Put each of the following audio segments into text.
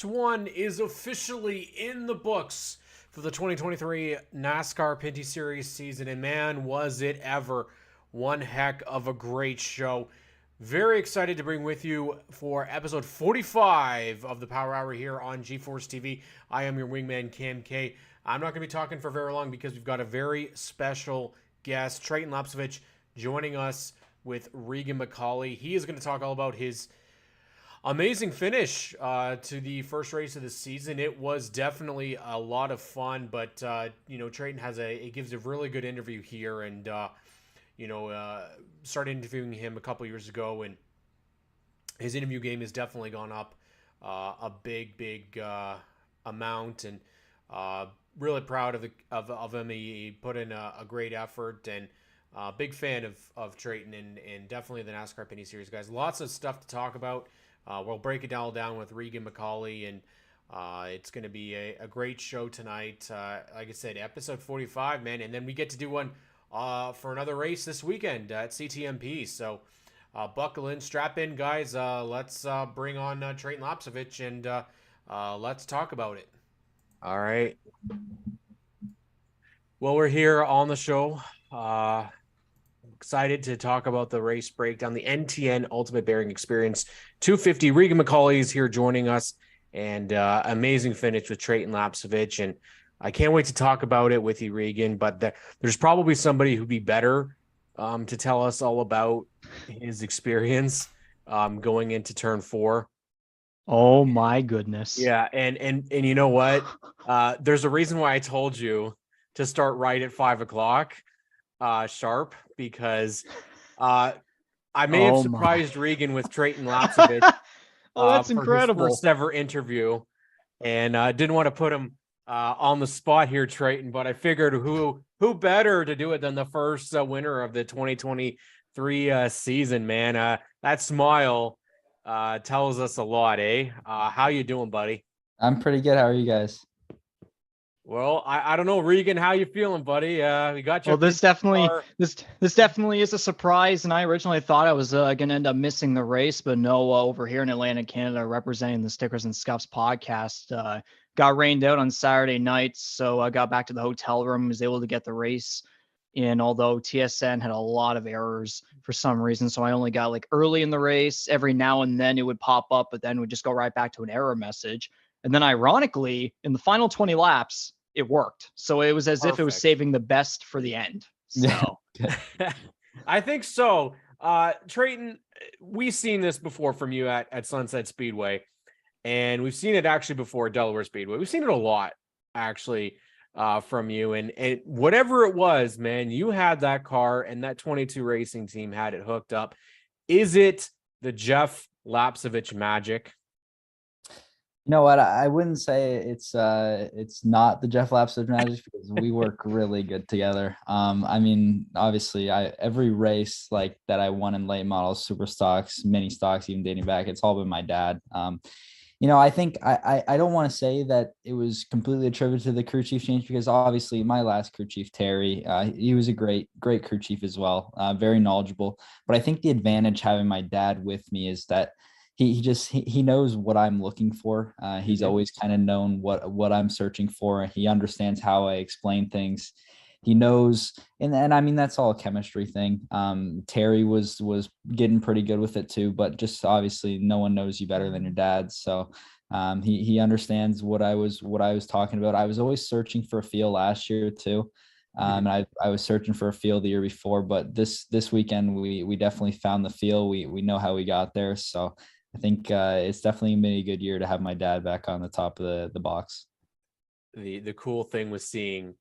One is officially in the books for the 2023 NASCAR Pinty Series season, and man, was it ever one heck of a great show. Very excited to bring with you for episode 45 of the Power Hour here on GeForce TV. I am your wingman, Cam K. I'm not going to be talking for very long because we've got a very special guest, Treyton Lapevich, joining us with Regan McCauley. He is going to talk all about his amazing finish to the first race of the season. It was definitely a lot of fun, but Treyton gives a really good interview here, and started interviewing him a couple years ago, and his interview game has definitely gone up a big amount, and really proud of him. He put in a great effort, and big fan of Treyton and definitely the NASCAR Pinty Series, guys. Lots of stuff to talk about. We'll break it all down with Regan McCauley, and it's going to be a great show tonight. Like I said, episode 45, man, and then we get to do one for another race this weekend at CTMP. So buckle in, strap in, guys. Let's bring on Treyton Lapevich, and let's talk about it. All right. Well, we're here on the show. Excited to talk about the race breakdown, the NTN Ultimate Bearing Experience 250. Regan McCauley is here joining us, and amazing finish with Treyton Lapevich. And I can't wait to talk about it with you, Regan, but there's probably somebody who'd be better to tell us all about his experience going into turn 4. Oh my goodness. Yeah. And you know what? There's a reason why I told you to start right at 5:00 sharp, because I may have surprised Regan with Treyton Lapevich. Oh, that's incredible. For his first ever interview, and didn't want to put him on the spot here, Treyton, but I figured who better to do it than the first winner of the 2023 season, man. That smile tells us a lot, eh? How you doing, buddy? I'm pretty good. How are you guys? Well, I don't know, Regan, how you feeling, buddy? We got you. Well, this definitely is a surprise, and I originally thought I was going to end up missing the race, but no, over here in Atlanta, Canada, representing the Stickers and Scuffs podcast, got rained out on Saturday night, so I got back to the hotel room, was able to get the race in, although TSN had a lot of errors for some reason, so I only got like early in the race. Every now and then it would pop up, but then would just go right back to an error message. And then ironically, in the final 20 laps, it worked. So it was as if it was saving the best for the end. So I think so. Treyton, we've seen this before from you at Sunset Speedway, and we've seen it actually before at Delaware Speedway. We've seen it a lot, actually, from you. And whatever it was, man, you had that car, and that 22 Racing team had it hooked up. Is it the Jeff Lapevich magic? You know what? I wouldn't say it's not the Jeff Lapevich magic, because we work really good together. I mean, obviously, every race like that I won in late models, super stocks, mini stocks, even dating back, it's all been my dad. I think I don't want to say that it was completely attributed to the crew chief change, because obviously my last crew chief, Terry, he was a great crew chief as well, very knowledgeable. But I think the advantage having my dad with me is that he knows what I'm looking for. He's always kind of known what I'm searching for. He understands how I explain things. He knows, and I mean, that's all a chemistry thing. Terry was getting pretty good with it too, but just obviously no one knows you better than your dad. So he understands what I was talking about. I was always searching for a feel last year too. And I was searching for a feel the year before, but this weekend we definitely found the feel. We know how we got there. So I think it's definitely been a good year to have my dad back on the top of the box. The cool thing was seeing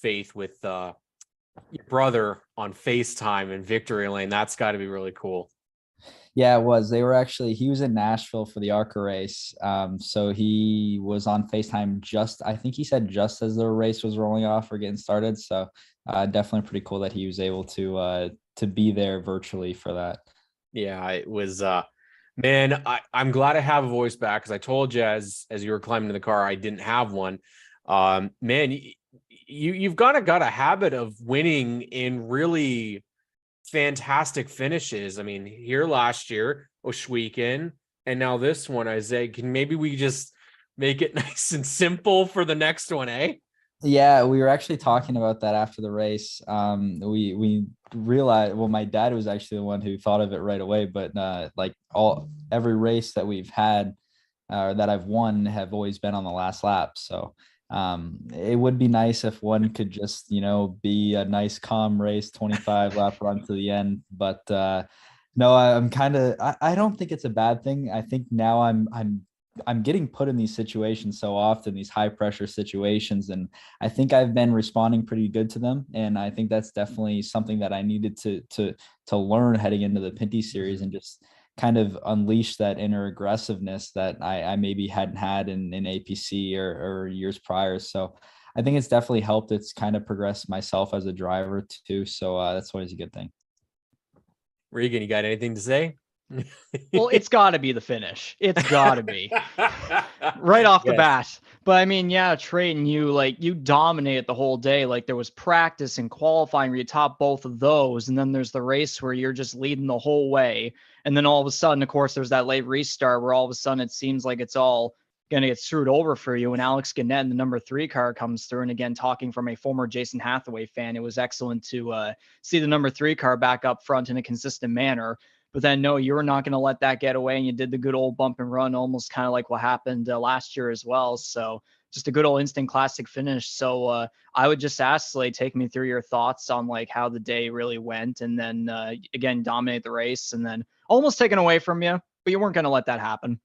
Faith with your brother on FaceTime in Victory Lane. That's got to be really cool. Yeah, it was. He was in Nashville for the ARCA race. So he was on FaceTime I think he said just as the race was rolling off or getting started. So definitely pretty cool that he was able to be there virtually for that. Yeah, it was man, I'm glad I have a voice back, because I told you as you were climbing in the car I didn't have one. Man, you've got a habit of winning in really fantastic finishes. I mean, here last year, Oshweekend, and now this one, Isaiah. Can maybe we just Make it nice and simple for the next one, eh? Yeah, we were actually talking about that after the race. We realized, well, my dad was actually the one who thought of it right away, but like every race that we've had that I've won have always been on the last lap. So it would be nice if one could just, be a nice calm race, 25 lap run to the end. But no, I'm kind of, I don't think it's a bad thing. I think now I'm getting put in these situations so often, these high pressure situations, and I think I've been responding pretty good to them. And I think that's definitely something that I needed to learn heading into the Pinty series, and just kind of unleash that inner aggressiveness that I maybe hadn't had in APC or years prior. So I think it's definitely helped. It's kind of progressed myself as a driver too. So that's always a good thing. Regan, you got anything to say? Well, it's got to be the finish. It's got to be right off the bat. But I mean, yeah, Treyton, you dominated the whole day. Like there was practice and qualifying where you top both of those, and then there's the race where you're just leading the whole way. And then all of a sudden, of course, there's that late restart where all of a sudden it seems like it's all going to get screwed over for you. And Alex Gannett in the number 3 car comes through. And again, talking from a former Jason Hathaway fan, it was excellent to see the number 3 car back up front in a consistent manner. But then, no, you were not going to let that get away. And you did the good old bump and run, almost kind of like what happened last year as well. So just a good old instant classic finish. So I would just ask, Slade, take me through your thoughts on like how the day really went. And then, again, dominate the race and then almost taken away from you. But you weren't going to let that happen.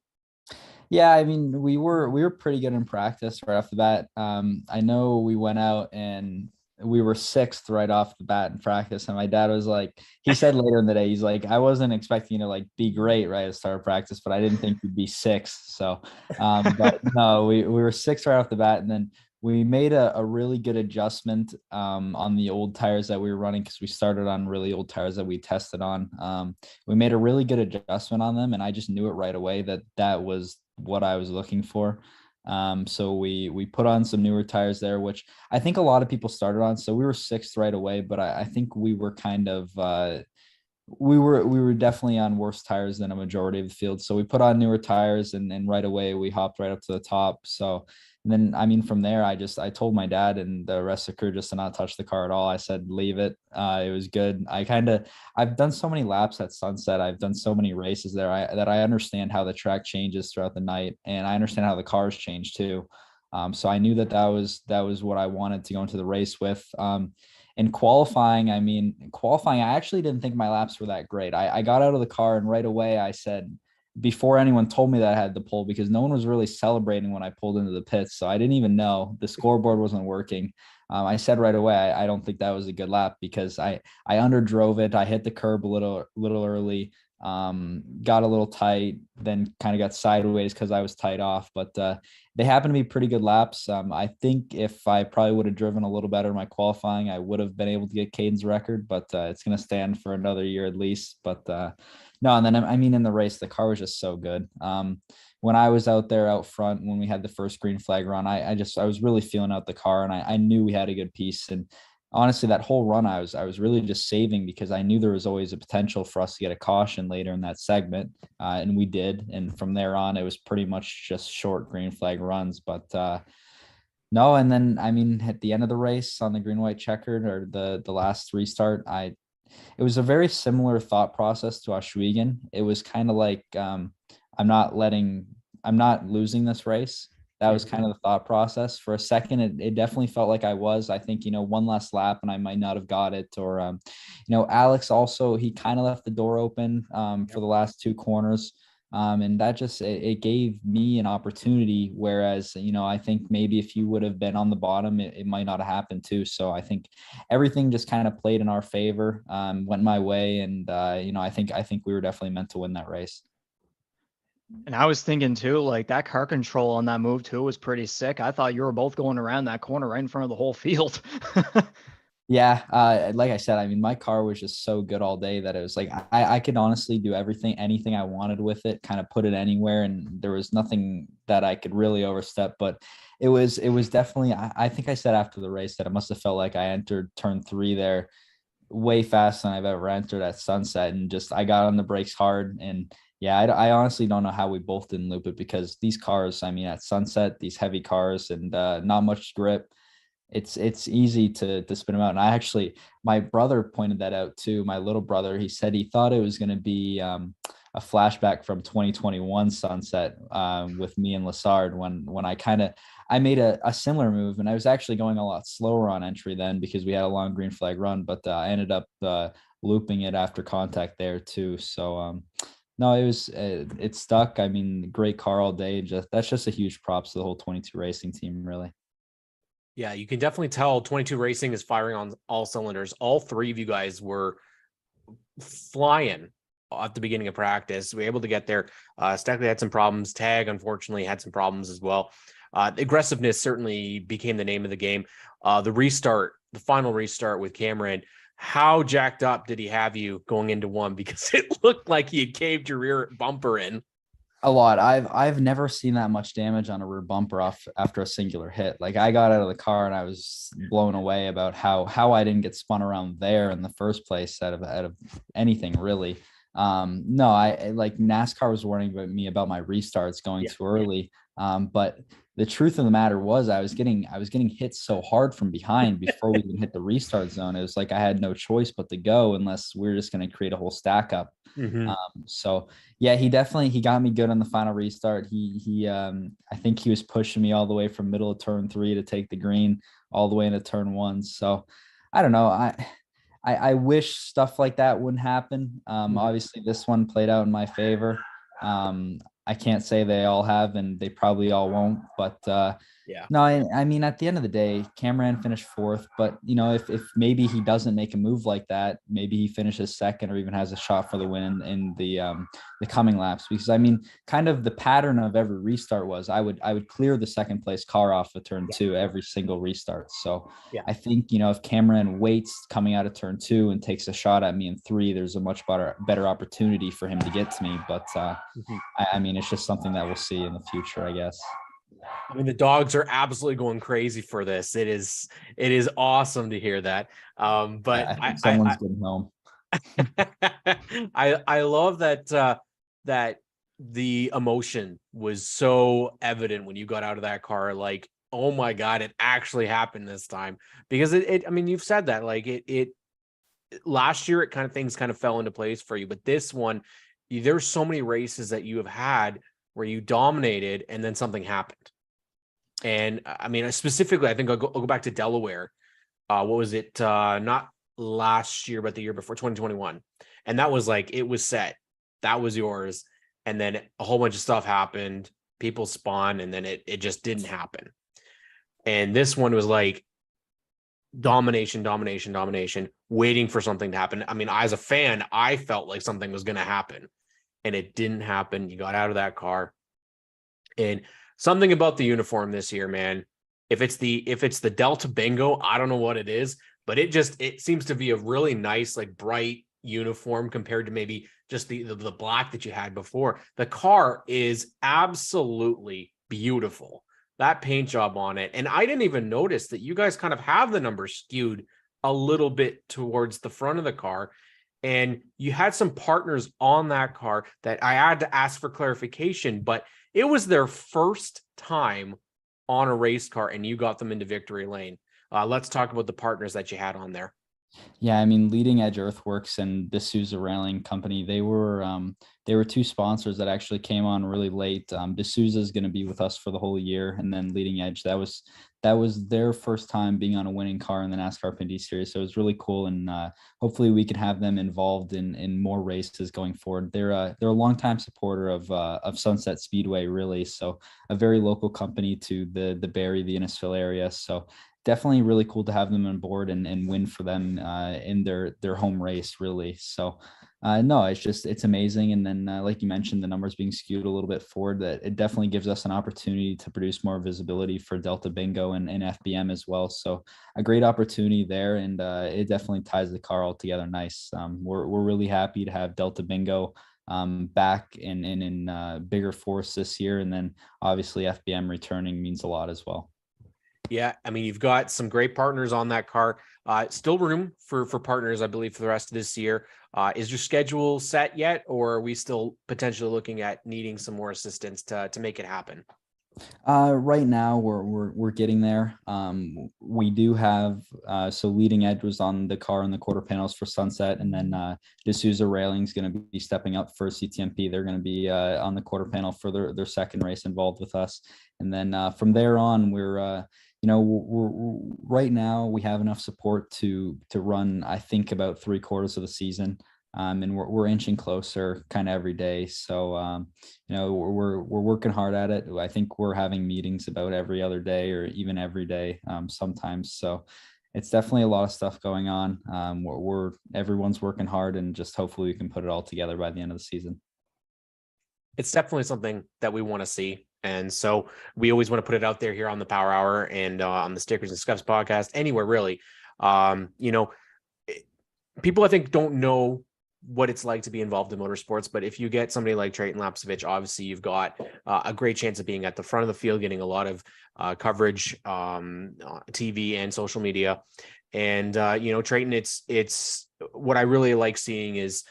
Yeah, I mean, we were pretty good in practice right off the bat. I know we went out and we were 6th right off the bat in practice, and my dad was like, he said later in the day, he's like, I wasn't expecting you to like be great right at the start of practice, but I didn't think you'd be 6th. So, but no, we were 6th right off the bat, and then we made a really good adjustment on the old tires that we were running, because we started on really old tires that we tested on. We made a really good adjustment on them, and I just knew it right away that was what I was looking for. So we put on some newer tires there, which I think a lot of people started on. So we were 6th right away, but I think we were kind of we were definitely on worse tires than a majority of the field. So we put on newer tires, and right away we hopped right up to the top. So and then, I mean, from there, I told my dad and the rest of the crew just to not touch the car at all. I said, leave it. It was good. I've done so many laps at Sunset. I've done so many races there that I understand how the track changes throughout the night, and I understand how the cars change too. So I knew that was what I wanted to go into the race with. In qualifying, I actually didn't think my laps were that great. I got out of the car, and right away I said, before anyone told me that I had the pole, because no one was really celebrating when I pulled into the pits. So I didn't even know. The scoreboard wasn't working. I said right away, I don't think that was a good lap, because I underdrove it. I hit the curb a little early, got a little tight, then kind of got sideways because I was tight off. But they happen to be pretty good laps. I think if I probably would have driven a little better in my qualifying, I would have been able to get Caden's record, but it's going to stand for another year at least. But no, and then in the race, the car was just so good. When I was out there out front, when we had the first green flag run, I was really feeling out the car, and I knew we had a good piece. And honestly, that whole run, I was really just saving, because I knew there was always a potential for us to get a caution later in that segment, and we did. And from there on, it was pretty much just short green flag runs. But no, and then at the end of the race on the green white checkered, or the last restart, it was a very similar thought process to Oswego. It was kind of like, I'm not losing this race. That was kind of the thought process. For a second, it definitely felt like I was. I think, one last lap and I might not have got it. Or, Alex also, he kind of left the door open for the last 2 corners. And that just, it gave me an opportunity. Whereas, I think maybe if you would have been on the bottom, it might not have happened too. So I think everything just kind of played in our favor, went my way. And, I think we were definitely meant to win that race. And I was thinking too, like that car control on that move too was pretty sick. I thought you were both going around that corner right in front of the whole field. Yeah. Like I said, my car was just so good all day that it was like, I could honestly do anything I wanted with it, kind of put it anywhere. And there was nothing that I could really overstep, but it was definitely, I think I said after the race that it must've felt like I entered turn 3 there way faster than I've ever entered at Sunset. And just, I got on the brakes hard, and yeah, I honestly don't know how we both didn't loop it, because these cars, I mean, at sunset, these heavy cars and not much grip, it's easy to spin them out. And I actually, my brother pointed that out too. My little brother, he said he thought it was going to be a flashback from 2021 sunset with me and Lassard, when I made a similar move, and I was actually going a lot slower on entry then because we had a long green flag run, but I ended up looping it after contact there too. So no, it stuck. I mean, great car all day. That's just a huge props to the whole 22 racing team, really. Yeah, you can definitely tell 22 Racing is firing on all cylinders. All three of you guys were flying at the beginning of practice. We were able to get there. Steckley had some problems. Tag, unfortunately, had some problems as well. Aggressiveness certainly became the name of the game. The final restart with Cameron, how jacked up did he have you going into one? Because it looked like he had caved your rear bumper in. A lot. I've never seen that much damage on a rear bumper off after a singular hit. Like, I got out of the car and I was blown away about how I didn't get spun around there in the first place out of anything really. No, I like NASCAR was warning me about my restarts going too early. But the truth of the matter was I was getting hit so hard from behind before we even hit the restart zone. It was like I had no choice but to go, unless we're just going to create a whole stack up. Mm-hmm. So yeah, he got me good on the final restart. I think he was pushing me all the way from middle of turn 3 to take the green all the way into turn 1. So I don't know. I wish stuff like that wouldn't happen. Obviously this one played out in my favor. I can't say they all have, and they probably all won't, but no, I mean, at the end of the day, Cameron finished 4th, but if maybe he doesn't make a move like that, maybe he finishes 2nd or even has a shot for the win in the coming laps. Because I mean, kind of the pattern of every restart was I would clear the 2nd place car off of turn 2 every single restart. So I think if Cameron waits coming out of turn 2 and takes a shot at me in 3, there's a much better opportunity for him to get to me. But I mean, it's just something that we'll see in the future, I guess. I mean, the dogs are absolutely going crazy for this. It is awesome to hear that. But I think someone's getting home. I love that that the emotion was so evident when you got out of that car. Like, oh my God, it actually happened this time. Because I mean, you've said that, like it last year, things kind of fell into place for you, but this one, there's so many races that you have had where you dominated and then something happened. And I mean, specifically, I think I'll go back to Delaware. What was it? Not last year, but the year before, 2021. And that was like, it was set. That was yours. And then a whole bunch of stuff happened. People spun, and then it just didn't happen. And this one was like domination, waiting for something to happen. I mean, as a fan, I felt like something was going to happen, and it didn't happen. You got out of that car. And something about the uniform this year, man. If it's the Delta Bingo, I don't know what it is, but it seems to be a really nice, like, bright uniform compared to maybe just the black that you had before. The car is absolutely beautiful. That paint job on it. And I didn't even notice that you guys kind of have the numbers skewed a little bit towards the front of the car. And you had some partners on that car that I had to ask for clarification, but it was their first time on a race car, and you got them into victory lane. Let's talk about the partners that you had on there. Yeah, I mean, Leading Edge Earthworks and D'Souza Railing Company, they were 2 sponsors that actually came on really late. D'Souza is going to be with us for the whole year, and then Leading Edge, that was their first time being on a winning car in the NASCAR Pinty series. So it was really cool, and hopefully we can have them involved in more races going forward. They're a longtime supporter of Sunset Speedway, really. So a very local company to the Barrie, the Innisfil area. So definitely really cool to have them on board and win for them in their home race, really. So no, it's amazing. And then like you mentioned, the numbers being skewed a little bit forward, that it definitely gives us an opportunity to produce more visibility for Delta Bingo and FBM as well. So a great opportunity there, and it definitely ties the car all together nice. We're really happy to have Delta Bingo back in bigger force this year, and then obviously FBM returning means a lot as well. Yeah, I mean, you've got some great partners on that car. Still room for partners, I believe, for the rest of this year. Is your schedule set yet, or are we still potentially looking at needing some more assistance to make it happen? Right now we're getting there. We do have so Leading Edge was on the car and the quarter panels for Sunset, and then D'Souza Railing is going to be stepping up for CTMP. They're going to be on the quarter panel for their second race involved with us, and then from there on we're we're right now we have enough support to run, I think, about 3/4 of the season. And we're inching closer kind of every day. So, we're working hard at it. I think we're having meetings about every other day or even every day sometimes. So it's definitely a lot of stuff going on. Everyone's working hard, and just hopefully we can put it all together by the end of the season. It's definitely something that we want to see. And so we always want to put it out there here on the Power Hour and on the Stickers and Scuffs podcast, anywhere really. People I think don't know what it's like to be involved in motorsports, but if you get somebody like Treyton Lapevich, obviously you've got a great chance of being at the front of the field, getting a lot of coverage, TV and social media. And Treyton, it's what I really like seeing is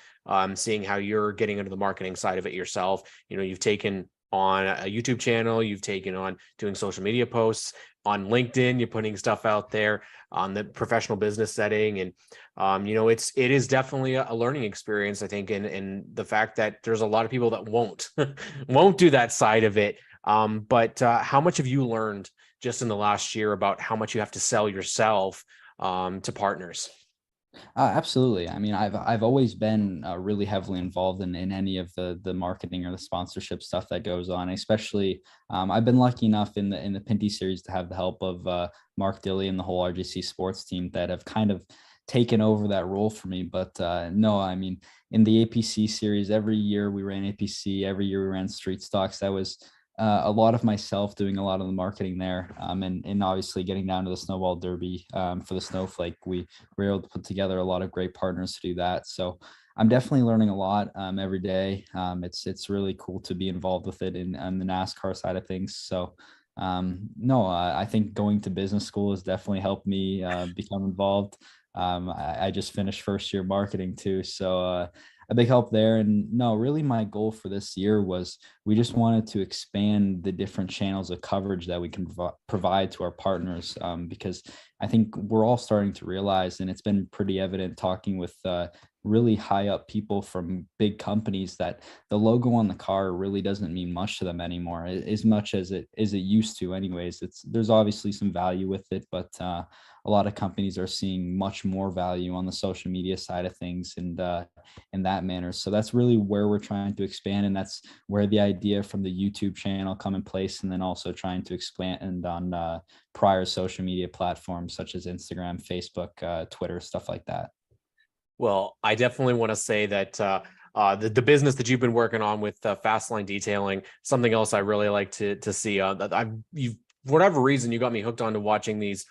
seeing how you're getting into the marketing side of it yourself. You've taken on a YouTube channel, you've taken on doing social media posts on LinkedIn, you're putting stuff out there on the professional business setting. And, it is definitely a learning experience, I think. And the fact that there's a lot of people that won't do that side of it. But how much have you learned just in the last year about how much you have to sell yourself to partners? Absolutely. I mean, I've always been really heavily involved in any of the marketing or the sponsorship stuff that goes on. Especially, I've been lucky enough in the Pinty series to have the help of Mark Dilley and the whole RGC sports team that have kind of taken over that role for me. But no, I mean, in the APC series, every year we ran APC, every year we ran street stocks. That was a lot of myself doing a lot of the marketing there, and obviously getting down to the snowball derby for the Snowflake. We were able to put together a lot of great partners to do that. So I'm definitely learning a lot every day. It's really cool to be involved with it on the NASCAR side of things. So no, I think going to business school has definitely helped me become involved. I just finished first year marketing too, so a big help there. And no, really my goal for this year was we just wanted to expand the different channels of coverage that we can provide to our partners, because I think we're all starting to realize, and it's been pretty evident talking with really high up people from big companies, that the logo on the car really doesn't mean much to them anymore, as much as it used to anyways. There's obviously some value with it, but a lot of companies are seeing much more value on the social media side of things and in that manner. So that's really where we're trying to expand. And that's where the idea from the YouTube channel come in place. And then also trying to expand on prior social media platforms such as Instagram, Facebook, Twitter, stuff like that. Well, I definitely want to say that the business that you've been working on with Fastline Detailing, something else I really like to see. You've, for whatever reason, you got me hooked on to watching these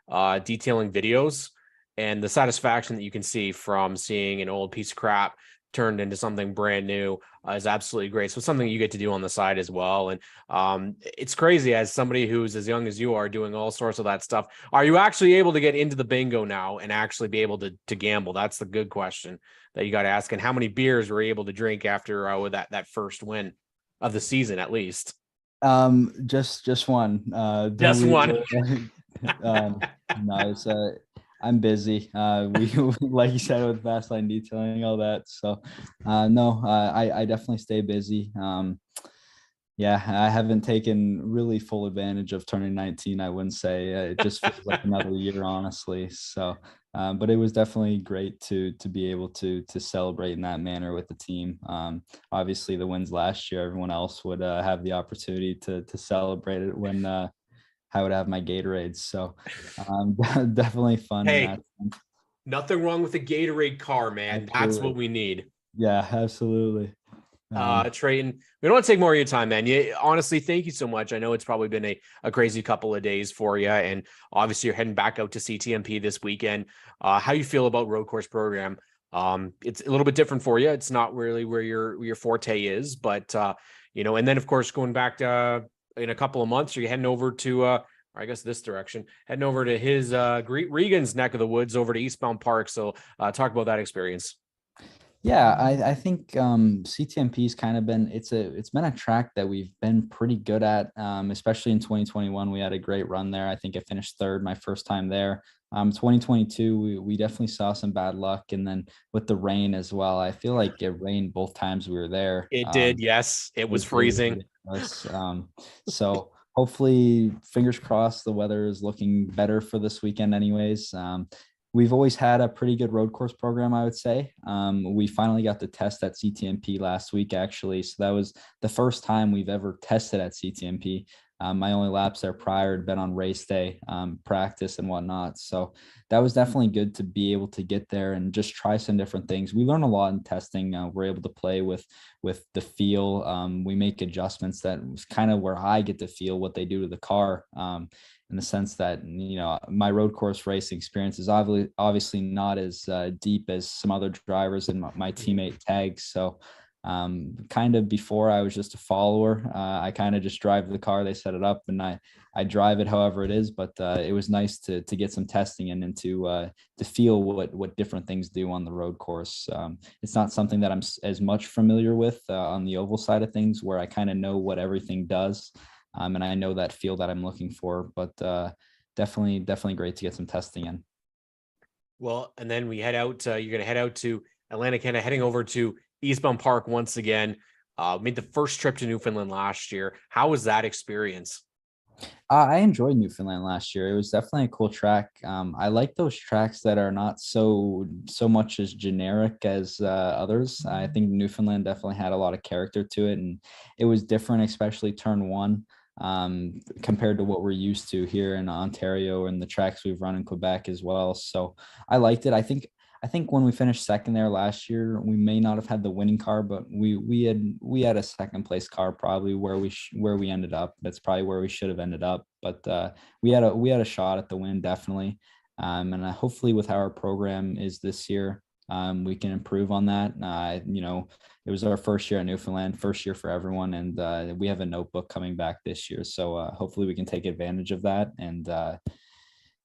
detailing videos, and the satisfaction that you can see from seeing an old piece of crap turned into something brand new is absolutely great. So it's something you get to do on the side as well. And it's crazy, as somebody who's as young as you are doing all sorts of that stuff. Are you actually able to get into the bingo now and actually be able to gamble? That's the good question that you got to ask. And how many beers were you able to drink after with that first win of the season, at least? Just one. Just one. No, it's I'm busy. We like you said with Fastline Detailing, all that. So no, I definitely stay busy. Yeah, I haven't taken really full advantage of turning 19. I wouldn't say it just feels like another year, honestly. So, but it was definitely great to be able to celebrate in that manner with the team. Obviously, the wins last year, everyone else would have the opportunity to celebrate it when I would have my Gatorades. So, definitely fun. Hey, nothing wrong with a Gatorade car, man. Absolutely. That's what we need. Yeah, absolutely. Treyton, we don't want to take more of your time, man. Honestly, thank you so much. I know it's probably been a crazy couple of days for you, and obviously you're heading back out to CTMP this weekend. How you feel about road course program? It's a little bit different for you. It's not really where your forte is, but and then of course going back to in a couple of months, you're heading over to I guess this direction, heading over to his Regan's neck of the woods over to Eastbound Park. So talk about that experience. Yeah, I think CTMP's kind of been it's been a track that we've been pretty good at, especially in 2021. We had a great run there. I think I finished third my first time there. 2022 we definitely saw some bad luck, and then with the rain as well. I feel like it rained both times we were there. It did, yes. It was It was freezing. ridiculous. So hopefully, fingers crossed, the weather is looking better for this weekend, anyways. We've always had a pretty good road course program, I would say. We finally got to test at CTMP last week, actually. So that was the first time we've ever tested at CTMP. My only laps there prior had been on race day, practice and whatnot. So that was definitely good to be able to get there and just try some different things. We learn a lot in testing. We're able to play with the feel. We make adjustments that was kind of where I get to feel what they do to the car. In the sense that, my road course racing experience is obviously not as deep as some other drivers and my teammate tags. So kind of before I was just a follower. I kind of just drive the car, they set it up, and I drive it however it is. But it was nice to get some testing and to feel what different things do on the road course. It's not something that I'm as much familiar with on the oval side of things, where I kind of know what everything does. And I know that feel that I'm looking for, but definitely great to get some testing in. Well, and then we head out. You're going to head out to Atlantic Canada, heading over to Eastbound Park once again. Made the first trip to Newfoundland last year. How was that experience? I enjoyed Newfoundland last year. It was definitely a cool track. I like those tracks that are not so much as generic as others. I think Newfoundland definitely had a lot of character to it, and it was different, especially turn one, compared to what we're used to here in Ontario and the tracks we've run in Quebec as well. So I liked it. I think when we finished second there last year, we may not have had the winning car, but we had a second place car, probably where we ended up. That's probably where we should have ended up. But we had a shot at the win, definitely. And hopefully with how our program is this year, we can improve on that. It was our first year at Newfoundland, first year for everyone, and we have a notebook coming back this year. So hopefully we can take advantage of that and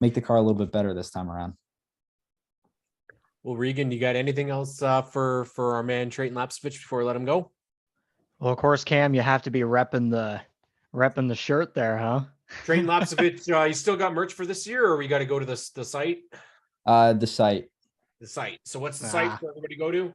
make the car a little bit better this time around. Well, Regan, you got anything else for our man Treyton Lapevich before we let him go? Well, of course, Cam, you have to be repping the shirt there, huh? Treyton Lapevich, you still got merch for this year, or we got to go to the site? The site. The site. So what's the site for everybody to go to?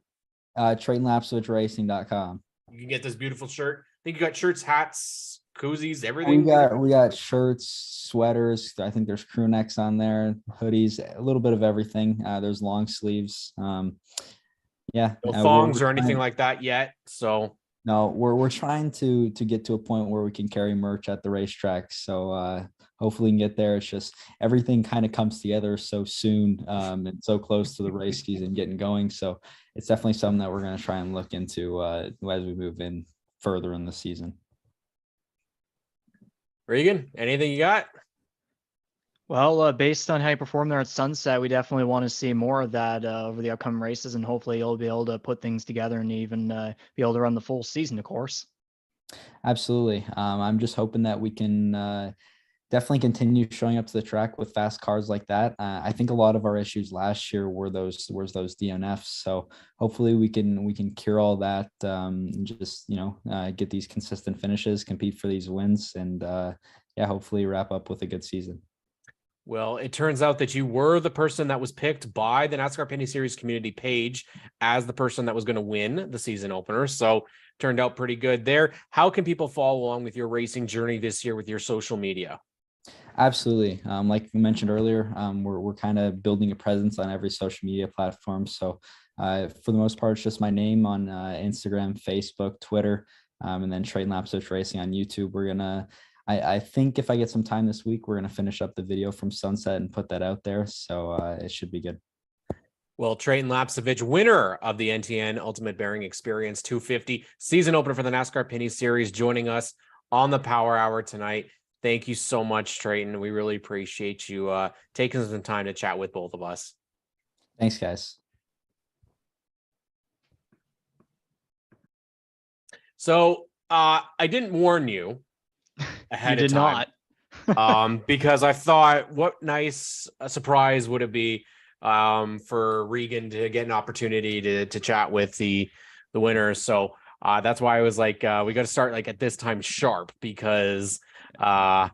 TreytonLapevichRacing.com. You can get this beautiful shirt. I think you got shirts, hats, koozies, everything. We got shirts, sweaters. I think there's crew necks on there, hoodies, a little bit of everything. There's long sleeves. Yeah. No thongs or anything like that yet. So no, we're trying to get to a point where we can carry merch at the racetrack. So hopefully we can get there. It's just everything kind of comes together so soon and so close to the race season getting going. So it's definitely something that we're going to try and look into as we move in further in the season. Regan, anything you got? Well, based on how you perform there at Sunset, we definitely want to see more of that over the upcoming races, and hopefully you'll be able to put things together and even be able to run the full season, of course. Absolutely. I'm just hoping that we can definitely continue showing up to the track with fast cars like that. I think a lot of our issues last year were those DNFs. So hopefully we can cure all that. And just get these consistent finishes, compete for these wins, and hopefully wrap up with a good season. Well, it turns out that you were the person that was picked by the NASCAR Pinty Series community page as the person that was going to win the season opener. So turned out pretty good there. How can people follow along with your racing journey this year with your social media? Absolutely. Like you mentioned earlier, we're kind of building a presence on every social media platform. So for the most part, it's just my name on Instagram, Facebook, Twitter, and then Treyton Lapevich Racing on YouTube. I think if I get some time this week, we're going to finish up the video from Sunset and put that out there. So it should be good. Well, Treyton Lapevich, winner of the NTN Ultimate Bearing Experience 250 season opener for the NASCAR Pinty Series, joining us on the Power Hour tonight. Thank you so much, Treyton. We really appreciate you taking some time to chat with both of us. Thanks, guys. So I didn't warn you ahead of time. You did not. Because I thought, what nice surprise would it be for Regan to get an opportunity to chat with the winners. So that's why I was like, we got to start like at this time sharp, because I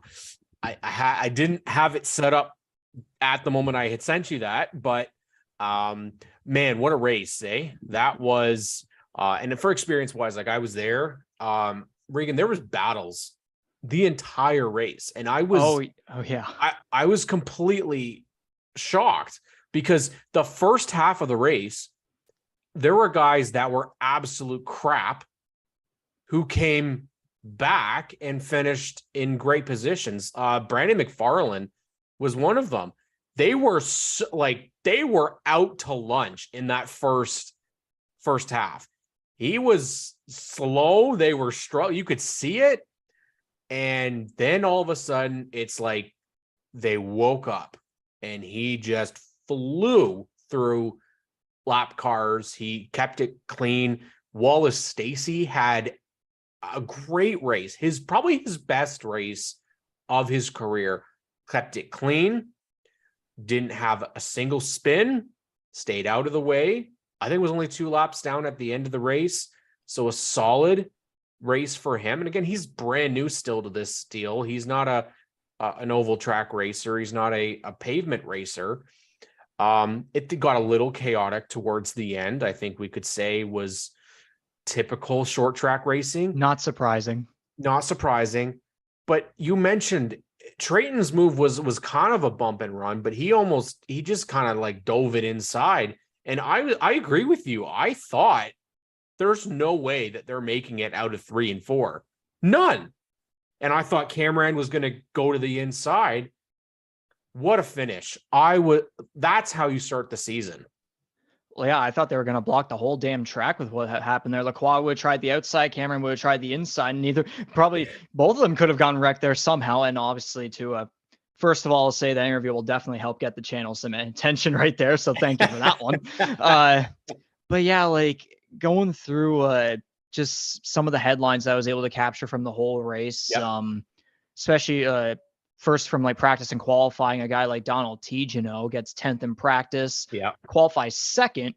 didn't have it set up at the moment I had sent you that, but man, what a race, eh? That was and for experience wise, like I was there. Regan, there was battles the entire race, and I was oh yeah. I was completely shocked, because the first half of the race, there were guys that were absolute crap who came back and finished in great positions. Brandon McFarland was one of them. They were they were out to lunch in that first half. He was slow. They were struggling. You could see it. And then all of a sudden, it's like they woke up, and he just flew through lap cars. He kept it clean. Wallace Stacy had a great race. Probably his best race of his career. Kept it clean. Didn't have a single spin. Stayed out of the way. I think it was only 2 laps down at the end of the race. So a solid race for him. And again, he's brand new still to this deal. He's not an oval track racer. He's not a pavement racer. It got a little chaotic towards the end. I think we could say was typical short track racing. Not surprising. But you mentioned Treyton's move was kind of a bump and run, but he just kind of like dove it inside. And I agree with you. I thought there's no way that they're making it out of 3 and 4. None. And I thought Cameron was going to go to the inside. What a finish. That's how you start the season. Well, yeah, I thought they were going to block the whole damn track with what had happened there. Lacroix would have tried the outside, Cameron would have tried the inside, and both of them could have gotten wrecked there somehow. And obviously first of all, I'll say that interview will definitely help get the channel some attention right there. So thank you for that one. But yeah, like going through just some of the headlines I was able to capture from the whole race, especially first from like practice and qualifying, a guy like Donald Teague, gets 10th in practice, qualifies second,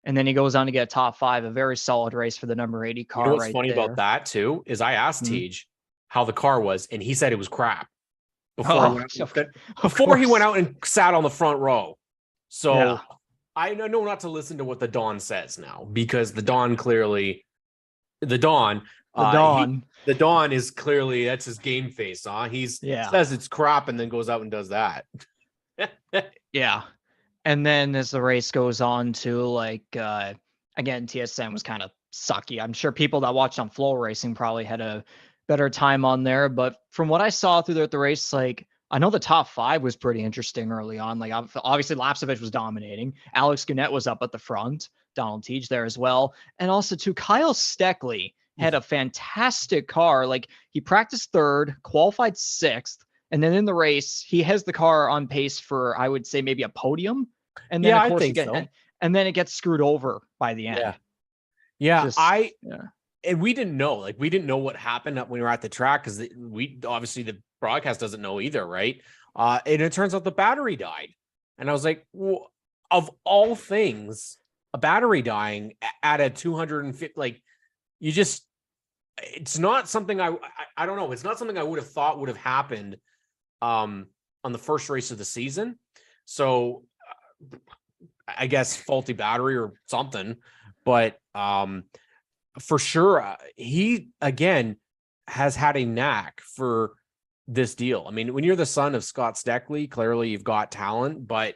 and then he goes on to get a top 5, a very solid race for the number 80 car. You know what's funny about that too is I asked Teague how the car was, and he said it was crap before he went out and sat on the front row. So I know not to listen to what the Don says now, because the Don is clearly, that's his game face. He says it's crap and then goes out and does that. Yeah. And then as the race goes on to again, TSM was kind of sucky. I'm sure people that watched on Flow Racing probably had a better time on there. But from what I saw through the race, I know the top 5 was pretty interesting early on. Like obviously Lapevich was dominating. Alex Gannett was up at the front. Donald Teague there as well. And also too, Kyle Steckley had a fantastic car. Like he practiced 3rd, qualified 6th, and then in the race he has the car on pace for, I would say, maybe a podium. And then of course and then it gets screwed over by the end. And we didn't know what happened when we were at the track, because obviously the broadcast doesn't know either, right? And it turns out the battery died, and I was like, well, of all things, a battery dying at a 250, it's not something I don't know. It's not something I would have thought would have happened on the first race of the season. So I guess faulty battery or something, but for sure, he again has had a knack for this deal. I mean, when you're the son of Scott Steckley, clearly you've got talent, but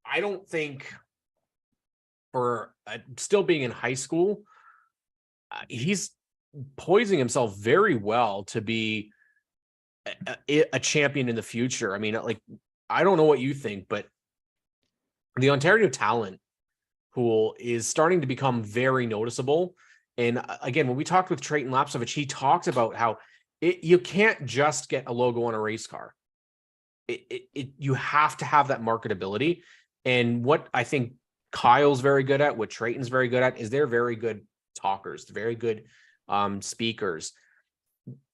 I don't think for still being in high school, he's poising himself very well to be a champion in the future. I mean, I don't know what you think, but the Ontario talent pool is starting to become very noticeable. And again, when we talked with Treyton Lapevich, he talked about how you can't just get a logo on a race car. You have to have that marketability. And what I think Kyle's very good at, what Treyton's very good at, is they're very good talkers, very good speakers.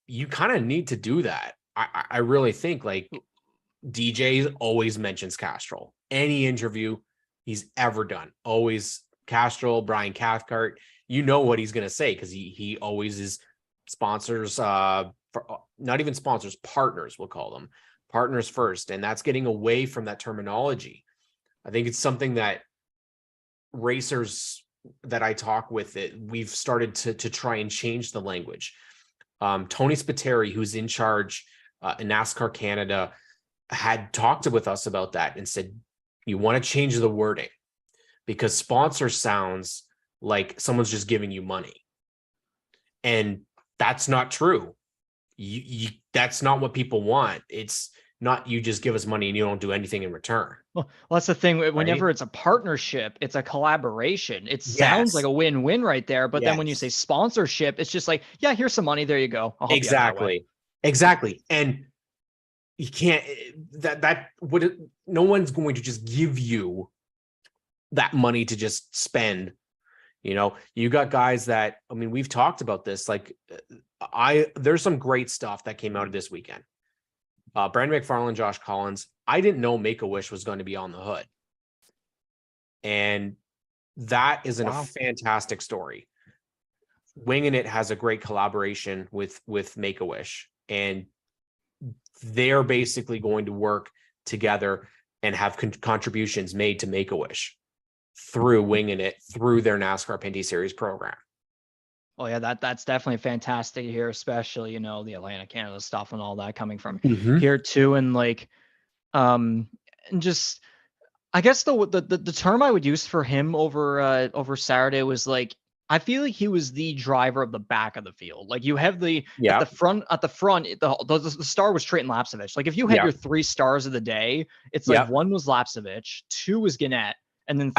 You kind of need to do that. I really think DJ always mentions Castrol. any interview he's ever done. Always Castrol, Brian Cathcart, you know what he's going to say, because he always is sponsors, for, not even sponsors, partners, we'll call them partners first. And that's getting away from that terminology. I think it's something that racers that I talk with, we've started to try and change the language. Tony Spiteri, who's in charge in NASCAR Canada, had talked with us about that and said, you want to change the wording, because sponsor sounds like someone's just giving you money. And that's not true. That's not what people want. It's not you just give us money and you don't do anything in return. Well, that's the thing. Whenever it's a partnership, it's a collaboration. It sounds like a win-win right there. But then when you say sponsorship, it's just like, yeah, here's some money. There you go. I'll help you out that way. Exactly. And you can't, no one's going to just give you that money to just spend. You know, you got guys that, I mean, we've talked about this. Like, there's some great stuff that came out of this weekend. Brandon McFarland, Josh Collins. I didn't know Make-A-Wish was going to be on the hood. And that is a fantastic story. Winging It has a great collaboration with Make-A-Wish. And they're basically going to work together and have contributions made to Make-A-Wish through Winging It, through their NASCAR Pinty Series program. Oh yeah, that's definitely fantastic to hear, especially, you know, the Atlanta, Canada stuff and all that coming from here too. And like, and just, I guess the term I would use for him over Saturday was like, I feel like he was the driver of the back of the field. Like you have at the front, the star was Treyton Lapevich. Like if you had your 3 stars of the day, it's like 1 was Lapevich, 2 was Gannett, and then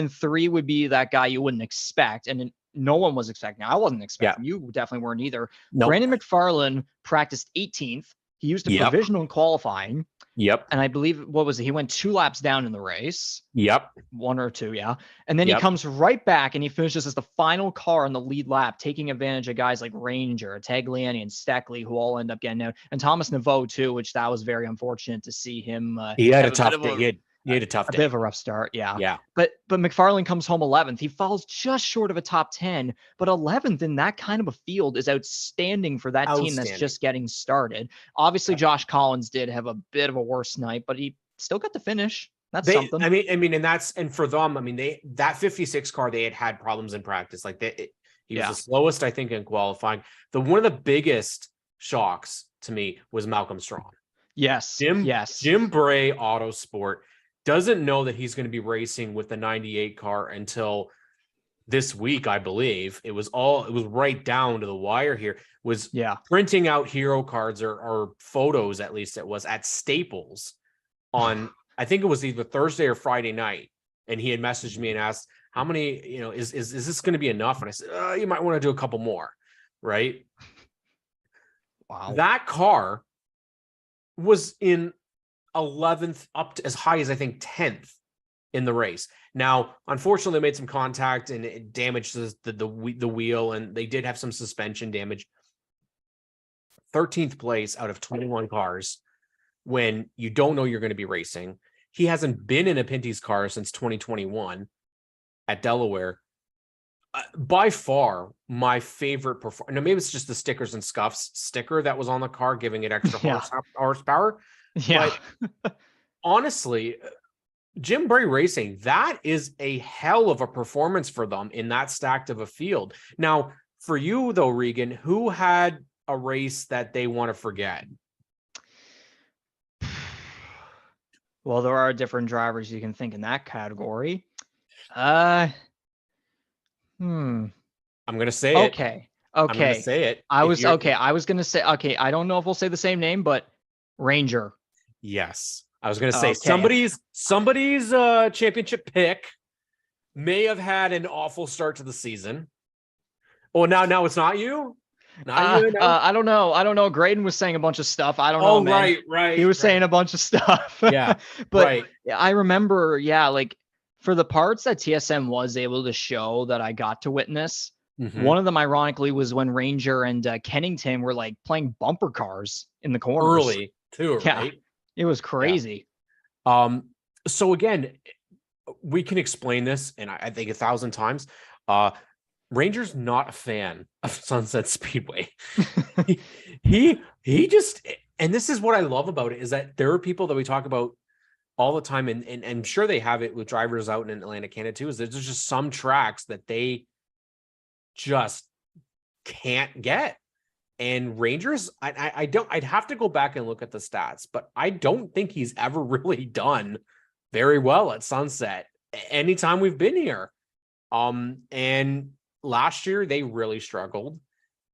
3 would be that guy you wouldn't expect. And then no one was expecting. I wasn't expecting. You definitely weren't either. Nope. Brandon McFarland practiced 18th. He used a provisional in qualifying. And I believe, what was it? He went 2 laps down in the race. 1 or 2, And then he comes right back and he finishes as the final car in the lead lap, taking advantage of guys like Ranger, Tagliani, and Steckley, who all end up getting out. And Thomas Naveau too, which that was very unfortunate to see him. He had a tough day. He had a tough day. A bit of a rough start, But McFarland comes home 11th. He falls just short of a top 10, but 11th in that kind of a field is outstanding for that team that's just getting started. Obviously, Josh Collins did have a bit of a worse night, but he still got to finish. That's something. I mean, and for them, I mean, that 56 car, they had problems in practice. Like he was the slowest, I think, in qualifying. One of the biggest shocks to me was Malcolm Strong. Jim Bray Autosport doesn't know that he's going to be racing with the 98 car until this week, I believe. It was right down to the wire here. Was printing out hero cards or photos, at least it was, at Staples on, I think it was either Thursday or Friday night. And he had messaged me and asked, how many, you know, is this going to be enough? And I said, you might want to do a couple more, right? Wow. That car was in 11th up to as high as I think 10th in the race. Now, unfortunately, they made some contact and it damaged the wheel, and they did have some suspension damage. 13th place out of 21 cars when you don't know you're going to be racing. He hasn't been in a Pinty's car since 2021 at Delaware. By far, my favorite performance. Now, maybe it's just the stickers and scuffs sticker that was on the car, giving it extra horsepower. But honestly, Jim Bray Racing, that is a hell of a performance for them in that stacked of a field. Now, for you though, Regan, who had a race that they want to forget? Well, there are different drivers you can think in that category. I'm gonna say it. Okay. I'm gonna say it. I was gonna say, I don't know if we'll say the same name, but Ranger. Yes. I was going to say somebody's championship pick may have had an awful start to the season. Oh, now it's not you? Not you? No? I don't know. Graydon was saying a bunch of stuff. I don't know, man. Right. He was saying a bunch of stuff. But I remember, like for the parts that TSM was able to show that I got to witness, one of them, ironically, was when Ranger and Kennington were like playing bumper cars in the corners. Early too, right? It was crazy. So again, we can explain this, and I think 1,000 times. Ranger's not a fan of Sunset Speedway. he just, and this is what I love about it, is that there are people that we talk about all the time, and I'm sure they have it with drivers out in Atlantic Canada too, is there's just some tracks that they just can't get. And Rangers, I'd have to go back and look at the stats, but I don't think he's ever really done very well at Sunset anytime we've been here. And last year they really struggled,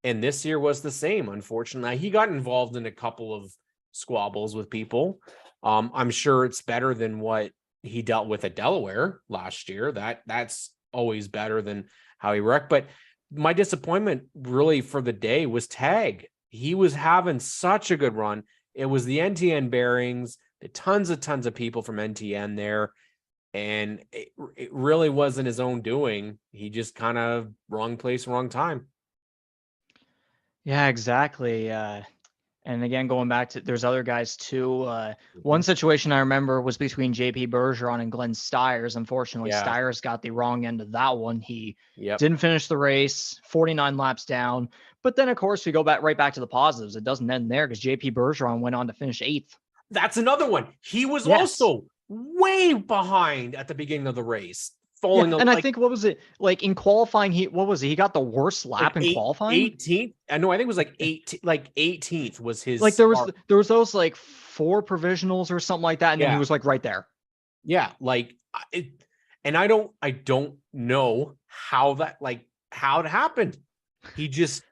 and this year was the same. Unfortunately, he got involved in a couple of squabbles with people. I'm sure it's better than what he dealt with at Delaware last year. That's always better than how he wrecked. But my disappointment really for the day was Tag. He was having such a good run. It was the NTN bearings, the tons of people from NTN there. And it really wasn't his own doing. He just kind of wrong place, wrong time. Yeah, exactly. And again, going back to, there's other guys too. One situation I remember was between JP Bergeron and Glenn Stiers. Unfortunately, Stiers got the wrong end of that one. He didn't finish the race, 49 laps down. But then, of course, we go right back to the positives. It doesn't end there, because JP Bergeron went on to finish 8th. That's another one. He was also way behind at the beginning of the race. And I think, what was it like in qualifying? He got the worst lap in qualifying. 18th. I know. I think it was like 18th was his. Like there was those like 4 provisionals or something like that, and then he was like right there. Yeah, like and I don't know how it happened. He just,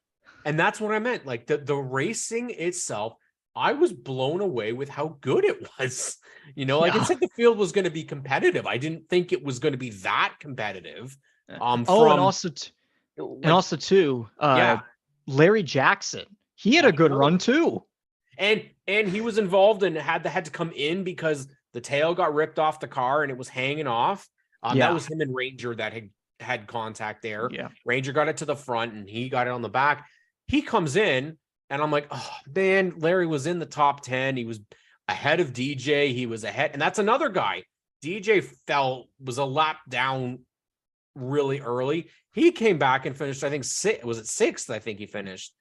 and that's what I meant. Like the racing itself, I was blown away with how good it was. I said the field was going to be competitive. I didn't think it was going to be that competitive. And also too, Larry Jackson, he had a good run too. And he was involved and had to come in because the tail got ripped off the car and it was hanging off. That was him and Ranger that had contact there. Yeah. Ranger got it to the front and he got it on the back. He comes in and I'm like, oh man, Larry was in the top 10. He was ahead of DJ. He was ahead. And that's another guy. DJ was a lap down really early. He came back and finished, I think, 6th? I think he finished.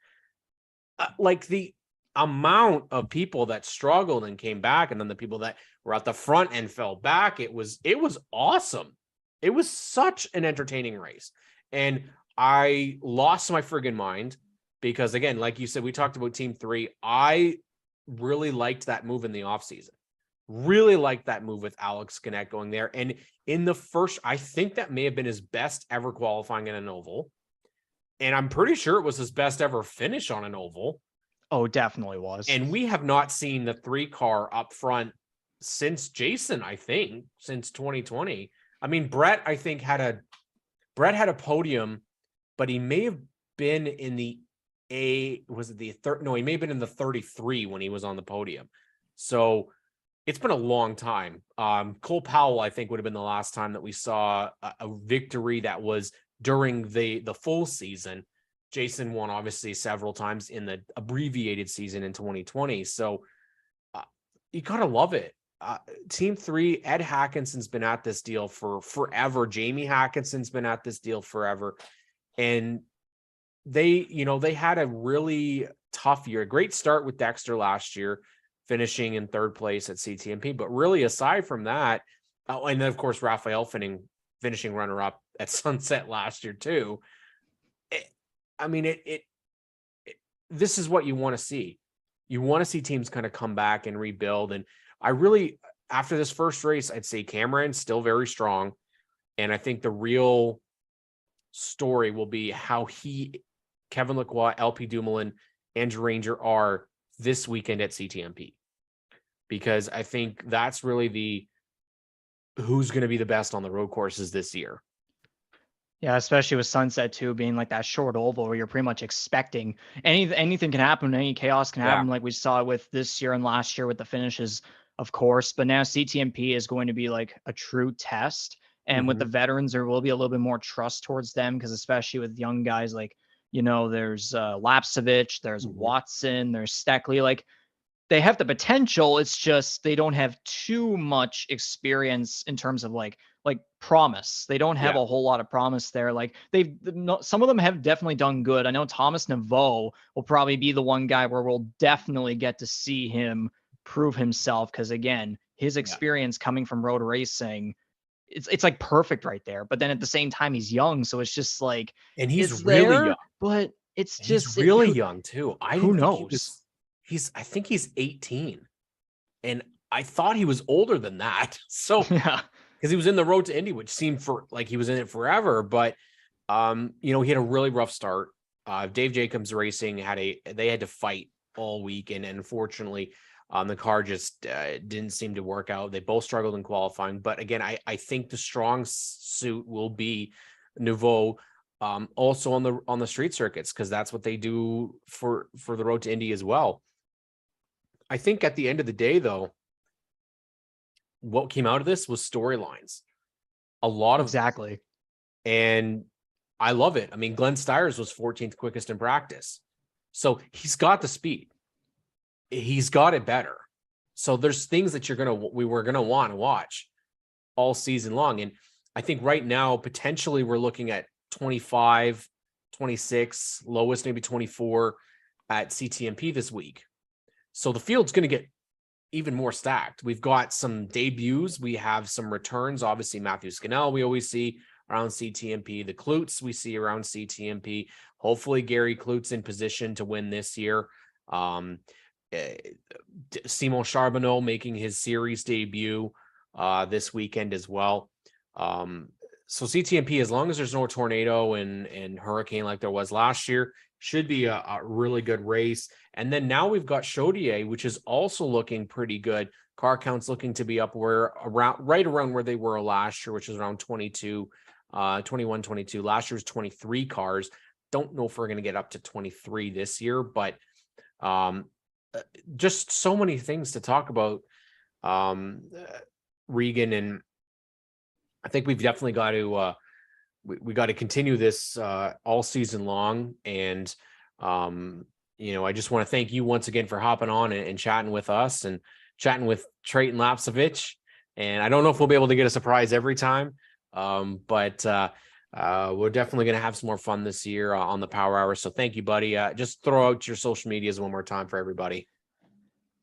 Like the amount of people that struggled and came back, and then the people that were at the front and fell back, it was awesome. It was such an entertaining race. And I lost my friggin' mind because, again, like you said, we talked about Team 3. I really liked that move in the offseason. Really liked that move with Alex Gannett going there. And in the first, I think that may have been his best ever qualifying in an oval. And I'm pretty sure it was his best ever finish on an oval. Oh, definitely was. And we have not seen the 3-car up front since Jason, I think, since 2020. I mean, Brett, I think, had a podium, but he may have been in the he may have been in the 33 when he was on the podium. So it's been a long time. Cole Powell, I think, would have been the last time that we saw a victory that was during the full season. Jason won obviously several times in the abbreviated season in 2020. So you gotta love it. Team 3, Ed Hackinson's been at this deal for forever. Jamie Hackinson's been at this deal forever. And they had a really tough year. A great start with Dexter last year, finishing in 3rd place at CTMP. But really, aside from that, and then of course Raphael finishing runner-up at Sunset last year too. This is what you want to see. You want to see teams kind of come back and rebuild. And I really, after this first race, I'd say Cameron's still very strong. And I think the real story will be how Kevin Lacroix, LP Dumoulin, Andrew Ranger are this weekend at CTMP. Because I think that's really who's going to be the best on the road courses this year. Yeah, especially with Sunset too being like that short oval where you're pretty much expecting anything can happen, any chaos can happen, like we saw with this year and last year with the finishes, of course. But now CTMP is going to be like a true test. And with the veterans, there will be a little bit more trust towards them, because especially with young guys like, there's Lapsevich, there's Watson, there's Steckley. Like, they have the potential. It's just they don't have too much experience in terms of like promise. They don't have Yeah. a whole lot of promise there. Like some of them have definitely done good. I know Thomas Naveau will probably be the one guy where we'll definitely get to see him prove himself, because again, his experience coming from road racing, it's like perfect right there. But then at the same time, he's young, so it's just like And he's it's really there, young. but it's And he's just really young too. I who didn't think he knows? was. I think he's 18, and I thought he was older than that. So Yeah. because he was in the road to Indy, which seemed for like he was in it forever. But he had a really rough start. Dave Jacobs Racing they had to fight all week, and unfortunately, the car just didn't seem to work out. They both struggled in qualifying. But again, I think the strong suit will be Nouveau, also on the street circuits, because that's what they do for the road to Indy as well. I think at the end of the day, though, what came out of this was storylines. A lot of Exactly. And I love it. I mean, Glenn Stires was 14th quickest in practice. So he's got the speed. He's got it better. So there's things that we were going to want to watch all season long. And I think right now, potentially we're looking at 25, 26, lowest maybe 24 at CTMP this week. So the field's going to get even more stacked. We've got some debuts. We have some returns. Obviously, Matthew Scannell, we always see around CTMP. The Klutz we see around CTMP. Hopefully, Gary Klutz in position to win this year. Simon Charbonneau making his series debut this weekend as well. So CTMP, as long as there's no tornado and hurricane like there was last year, should be a really good race. And then now we've got Chaudier, which is also looking pretty good. Car counts looking to be up right around where they were last year, which is around 21, 22. Last year was 23 cars. Don't know if we're going to get up to 23 this year, but just so many things to talk about, Regan. And I think we've definitely got to we got to continue this all season long. And I just want to thank you once again for hopping on and chatting with us and chatting with Treyton Lapevich. And I don't know if we'll be able to get a surprise every time, but we're definitely going to have some more fun this year on the Power Hour. So thank you, buddy. Just throw out your social medias one more time for everybody.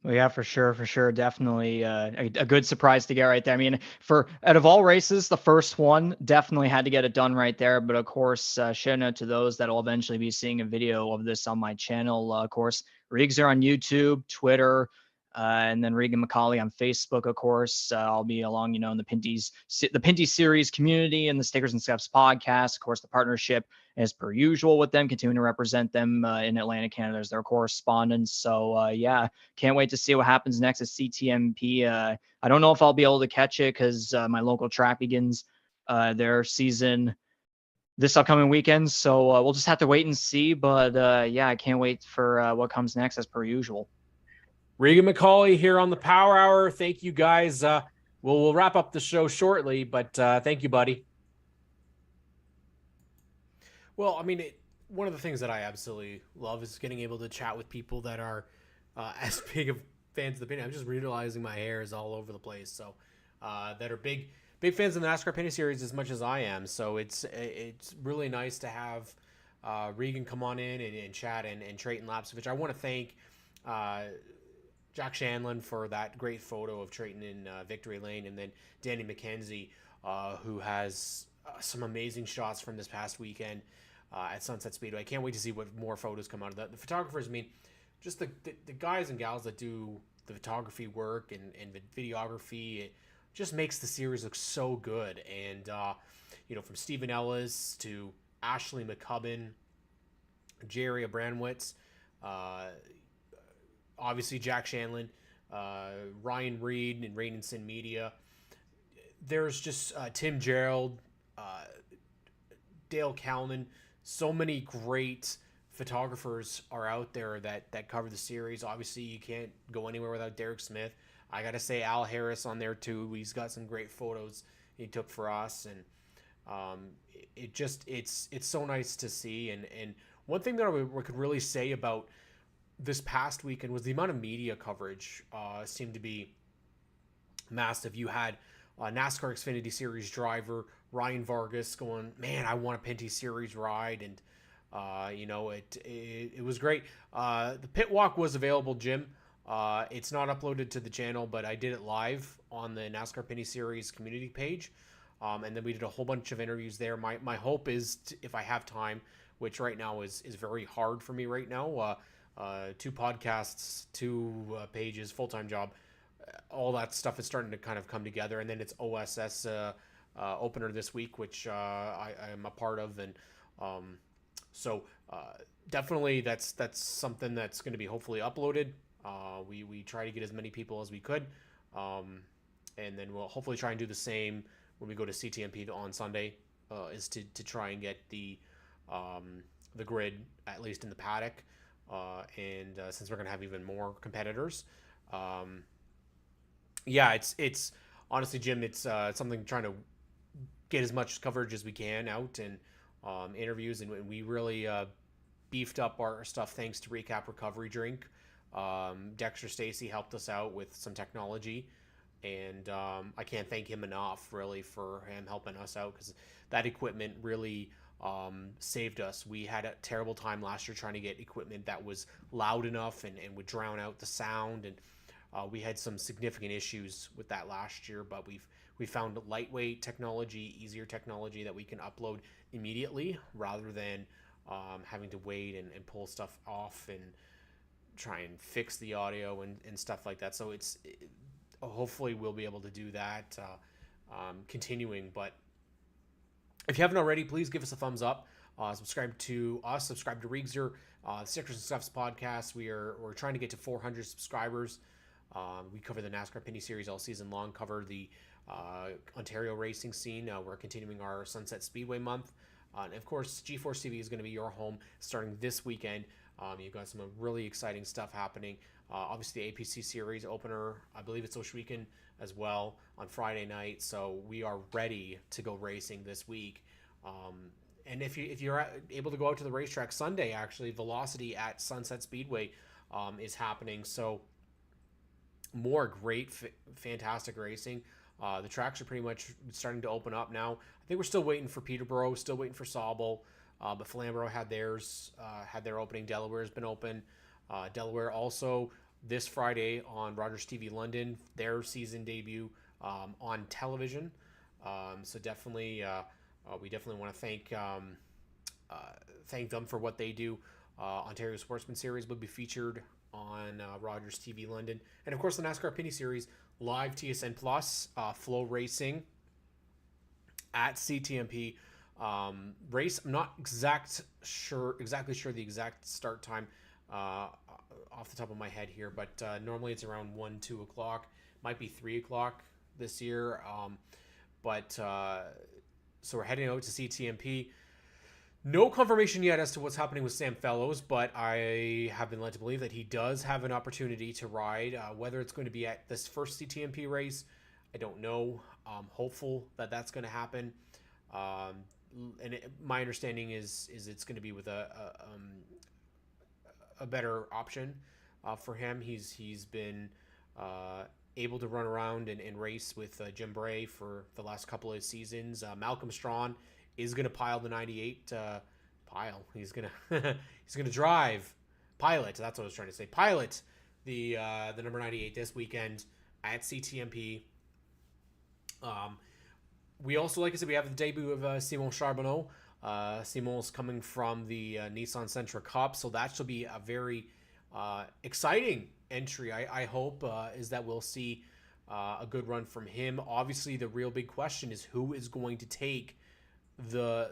Well, yeah, for sure. Definitely a good surprise to get right there. I mean, out of all races, the first one definitely had to get it done right there. But of course, shout out to those that will eventually be seeing a video of this on my channel. Of course, Rigs are on YouTube, Twitter, and then Regan McCauley on Facebook, of course. I'll be along, in the Pinty series community and the Stickers and Scuffs podcast. Of course, the partnership as per usual with them, continuing to represent them in Atlantic Canada as their correspondents. So yeah, can't wait to see what happens next at CTMP. I don't know if I'll be able to catch it because my local track begins their season this upcoming weekend. So we'll just have to wait and see. But yeah, I can't wait for what comes next as per usual. Regan McCauley here on the Power Hour. Thank you guys. We'll wrap up the show shortly, but thank you, buddy. Well, I mean, one of the things that I absolutely love is getting able to chat with people that are as big of fans of the Pinty. I'm just realizing my hair is all over the place. So that are big fans of the NASCAR Pinty Series as much as I am. So it's really nice to have Regan come on in and chat and Treyton Lapevich. I want to thank Jack Shanlin for that great photo of Treyton in Victory Lane, and then Danny McKenzie, who has some amazing shots from this past weekend at Sunset Speedway. I can't wait to see what more photos come out of that. The photographers, I mean, just the guys and gals that do the photography work and the videography, it just makes the series look so good. And, from Stephen Ellis to Ashley McCubbin, Jerry Abranwitz, obviously Jack Shanlin, Ryan Reed and Rain and Sin Media. There's just Tim Gerald, Dale Kalman. So many great photographers are out there that cover the series. Obviously, you can't go anywhere without Derek Smith. I got to say Al Harris on there too. He's got some great photos he took for us. And it's so nice to see. And one thing that we could really say about this past weekend was the amount of media coverage seemed to be massive. You had NASCAR Xfinity Series driver Ryan Vargas going, man, I want a Pinty Series ride, and it was great. The pit walk was available, Jim. It's not uploaded to the channel, but I did it live on the NASCAR Pinty Series community page, and then we did a whole bunch of interviews there. My hope is if I have time, which right now is very hard for me right now. 2 podcasts, 2 pages, full-time job. All that stuff is starting to kind of come together, and then it's OSS opener this week, which I am a part of, and so definitely that's something that's going to be hopefully uploaded. We try to get as many people as we could, and then we'll hopefully try and do the same when we go to CTMP on Sunday, is to try and get the grid at least in the paddock, and since we're going to have even more competitors. It's honestly, Jim, it's something trying to get as much coverage as we can out, and interviews, and we really beefed up our stuff thanks to Recap Recovery Drink. Dexter Stacy helped us out with some technology, and I can't thank him enough really for him helping us out, because that equipment really saved us. We had a terrible time last year trying to get equipment that was loud enough and would drown out the sound, and we had some significant issues with that last year, but we found lightweight technology, easier technology that we can upload immediately rather than having to wait and pull stuff off and try and fix the audio and stuff like that. So hopefully we'll be able to do that continuing. But if you haven't already, please give us a thumbs up. Subscribe to us. Subscribe to Riegser, Stickers and Stuffs podcast. We're trying to get to 400 subscribers. We cover the NASCAR Pinty Series all season long. Cover the Ontario racing scene. We're continuing our Sunset Speedway month. And of course, G-Force TV is going to be your home starting this weekend. You've got some really exciting stuff happening. Obviously, the APC Series opener, I believe it's Oshweekend as well on Friday night. So we are ready to go racing this week. And if you're able to go out to the racetrack Sunday, actually, Velocity at Sunset Speedway is happening. So more great, fantastic racing. The tracks are pretty much starting to open up now. I think we're still waiting for Peterborough, still waiting for Sauble, but Flamborough had their opening. Delaware's been open. Delaware also this Friday on Rogers TV London, their season debut on television. So definitely, we definitely want to thank them for what they do. Ontario Sportsman Series will be featured on Rogers TV London, and of course the NASCAR Pinty Series live TSN Plus, Flow Racing at CTMP race. I'm not exactly sure the exact start time off the top of my head here, but normally it's around 1-2 o'clock. Might be 3 o'clock this year, so we're heading out to CTMP. No confirmation yet as to what's happening with Sam Fellows, but I have been led to believe that he does have an opportunity to ride. Whether it's going to be at this first CTMP race, I don't know. Hopeful that that's going to happen. My understanding is it's going to be with a better option for him. He's been able to run around and race with Jim Bray for the last couple of seasons. Malcolm Strawn is going to pile the 98 He's going to drive pilot. That's what I was trying to say. Pilot the number 98 this weekend at CTMP. We also, like I said, we have the debut of Simon Charbonneau. Simon's coming from the Nissan Sentra Cup, so that should be a very exciting entry. I hope is that we'll see a good run from him. Obviously, the real big question is who is going to take the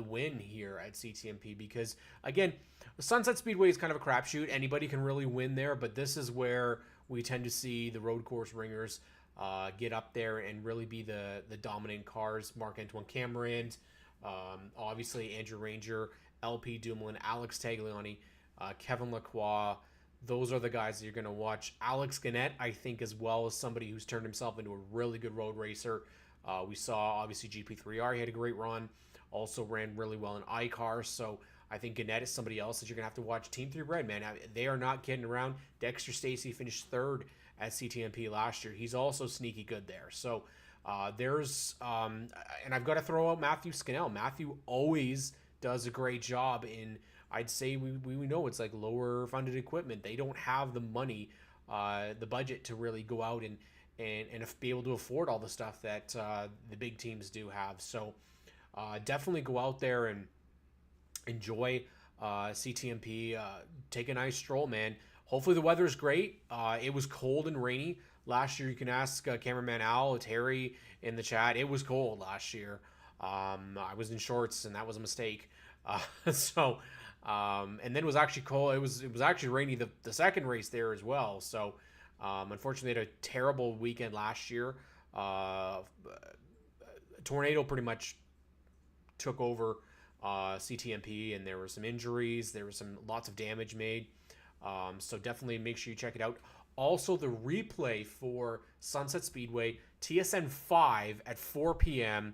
win here at CTMP, because again, Sunset Speedway is kind of a crapshoot. Anybody can really win there, but this is where we tend to see the road course ringers get up there and really be the dominant cars. Marc-Antoine Cameron, obviously Andrew Ranger, LP Dumoulin, Alex Tagliani, Kevin Lacroix. Those are the guys that you're going to watch. Alex Gannett, I think, as well, as somebody who's turned himself into a really good road racer. We saw, obviously, GP3R. He had a great run. Also ran really well in iCar. So I think Gannett is somebody else that you're going to have to watch. Team 3 Red, man, they are not kidding around. Dexter Stacy finished third at CTMP last year. He's also sneaky good there. So and I've got to throw out Matthew Scannell. Matthew always does a great job in, I'd say we know it's like lower funded equipment. They don't have the money, the budget to really go out and be able to afford all the stuff that the big teams do have. So definitely go out there and enjoy CTMP. Take a nice stroll, man. Hopefully the weather's great. It was cold and rainy last year. You can ask cameraman Al, Terry in the chat. It was cold last year. I was in shorts, and that was a mistake. And then it was actually cold. It was actually rainy the second race there as well. So unfortunately, they had a terrible weekend last year. A tornado pretty much took over CTMP, and there were some injuries. There was lots of damage made. So definitely make sure you check it out. Also, the replay for Sunset Speedway, TSN 5 at 4 p.m.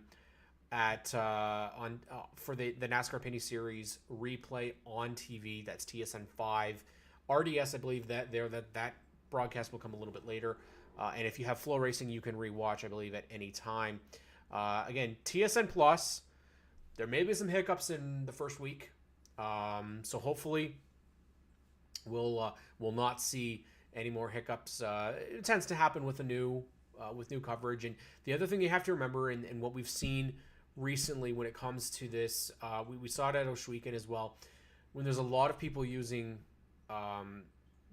For the NASCAR Pinty Series replay on TV. That's TSN 5. RDS, I believe that broadcast will come a little bit later. And if you have Flow Racing, you can rewatch, I believe, at any time. Again, TSN Plus. There may be some hiccups in the first week, so hopefully we'll not see any more hiccups. It tends to happen with new coverage. And the other thing you have to remember, and what we've seen recently when it comes to this, we saw it at Oshweekend as well, when there's a lot of people using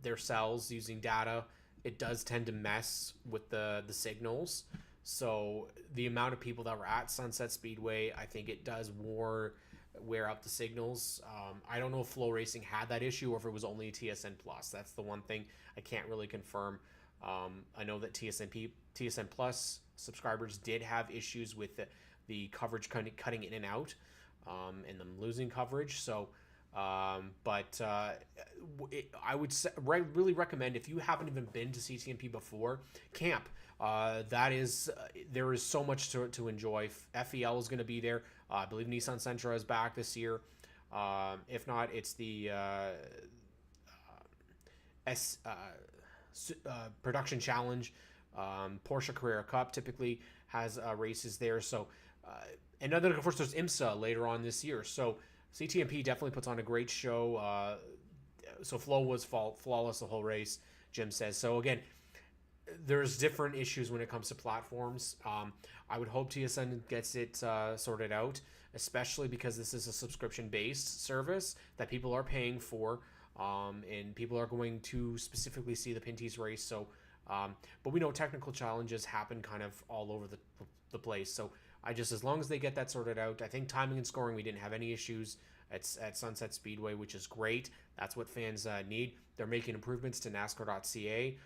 their cells, using data, it does tend to mess with the signals. So the amount of people that were at Sunset Speedway, I think it does wear out the signals. I don't know if Flow Racing had that issue or if it was only TSN Plus. That's the one thing I can't really confirm. I know that TSN Plus subscribers did have issues with the coverage cutting in and out, and them losing coverage. So, I would really recommend, if you haven't even been to CTMP before, camp. There is so much to enjoy. FEL is going to be there. I believe Nissan Sentra is back this year. If not, it's the Production Challenge. Porsche Carrera Cup typically has races there. So, and then of course there's IMSA later on this year. So CTMP definitely puts on a great show. So Flo was flawless the whole race, Jim says. So again, there's different issues when it comes to platforms. I would hope TSN gets it sorted out, especially because this is a subscription-based service that people are paying for, and people are going to specifically see the Pinty's race. So, but we know technical challenges happen kind of all over the place. So as long as they get that sorted out, I think timing and scoring, we didn't have any issues at Sunset Speedway, which is great. That's what fans need. They're making improvements to NASCAR.ca.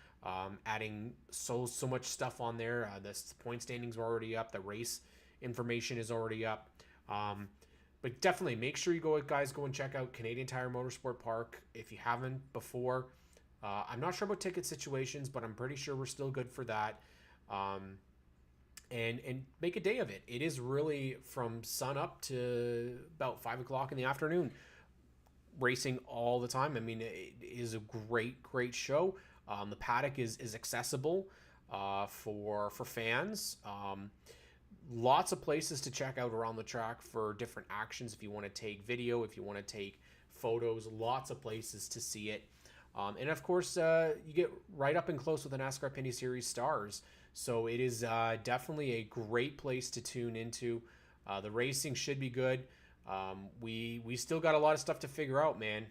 Adding so much stuff on there. The point standings are already up. The race information is already up. But definitely make sure you go and check out Canadian Tire Motorsport Park if you haven't before. I'm not sure about ticket situations, but I'm pretty sure we're still good for that. And make a day of it. It is really from sun up to about 5 o'clock in the afternoon, racing all the time. I mean, it is a great show. The paddock is accessible for fans. Lots of places to check out around the track for different actions. If you want to take video, if you want to take photos, lots of places to see it. And of course, you get right up and close with the NASCAR Pinty Series stars. So it is definitely a great place to tune into. The racing should be good. We still got a lot of stuff to figure out, man.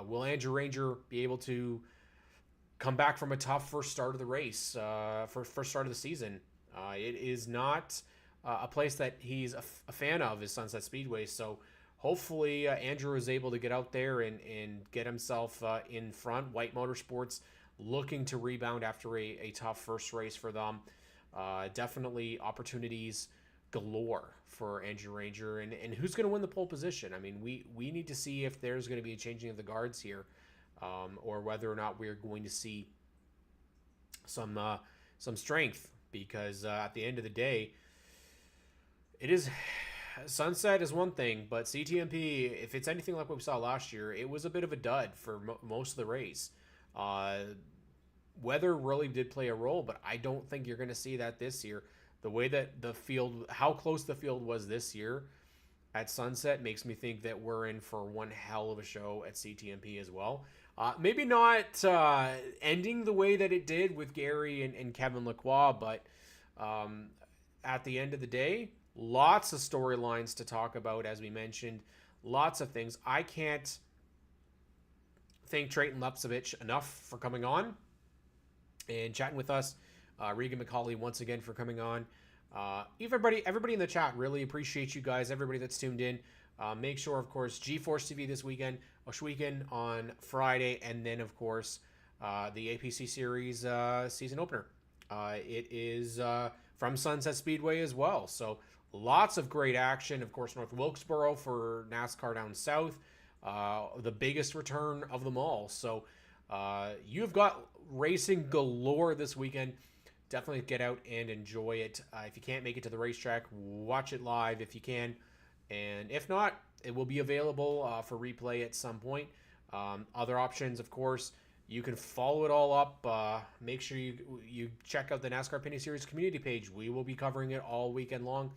Will Andrew Ranger be able to come back from a tough first start of the race, first start of the season? It is not a place that he's a fan of, is Sunset Speedway. So hopefully Andrew is able to get out there and get himself in front. White Motorsports looking to rebound after a tough first race for them. Definitely opportunities galore for Andrew Ranger. And who's going to win the pole position? I mean, we need to see if there's going to be a changing of the guards here, or whether or not we're going to see some strength, because at the end of the day, it is Sunset is one thing, but CTMP, if it's anything like what we saw last year, it was a bit of a dud for most of the race. Weather really did play a role, but I don't think you're going to see that this year. The way that the field, how close the field was this year at Sunset makes me think that we're in for one hell of a show at CTMP as well. Maybe not ending the way that it did with Gary and Kevin Lacroix, but at the end of the day, lots of storylines to talk about, as we mentioned. Lots of things. I can't thank Treyton Lapevich enough for coming on and chatting with us. Regan McCauley, once again, for coming on. Everybody in the chat, really appreciate you guys, everybody that's tuned in. Make sure, of course, GeForce TV this weekend, Oshweekend on Friday, and then, of course, the APC Series season opener. It is from Sunset Speedway as well. So lots of great action. Of course, North Wilkesboro for NASCAR down south. The biggest return of them all. So you've got racing galore this weekend. Definitely get out and enjoy it. If you can't make it to the racetrack, watch it live if you can. And if not, it will be available for replay at some point. Other options, of course, you can follow it all up. Make sure you check out the NASCAR Pinty Series community page. We will be covering it all weekend long.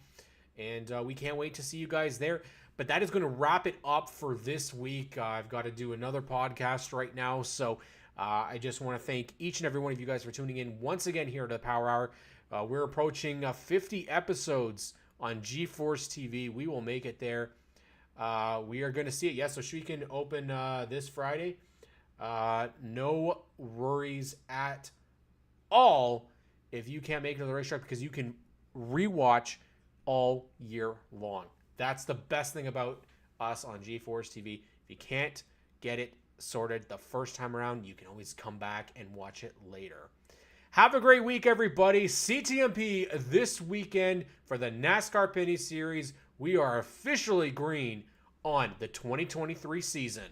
And we can't wait to see you guys there. But that is going to wrap it up for this week. I've got to do another podcast right now. So I just want to thank each and every one of you guys for tuning in once again here to the Power Hour. We're approaching 50 episodes on GeForce TV. We will make it there. We are going to see it. Yes, so she can open this Friday. No worries at all if you can't make it to the racetrack, because you can rewatch all year long. That's the best thing about us on GeForce TV. If you can't get it sorted the first time around, you can always come back and watch it later. Have a great week, everybody. CTMP this weekend for the NASCAR Pinty Series. We are officially green on the 2023 season.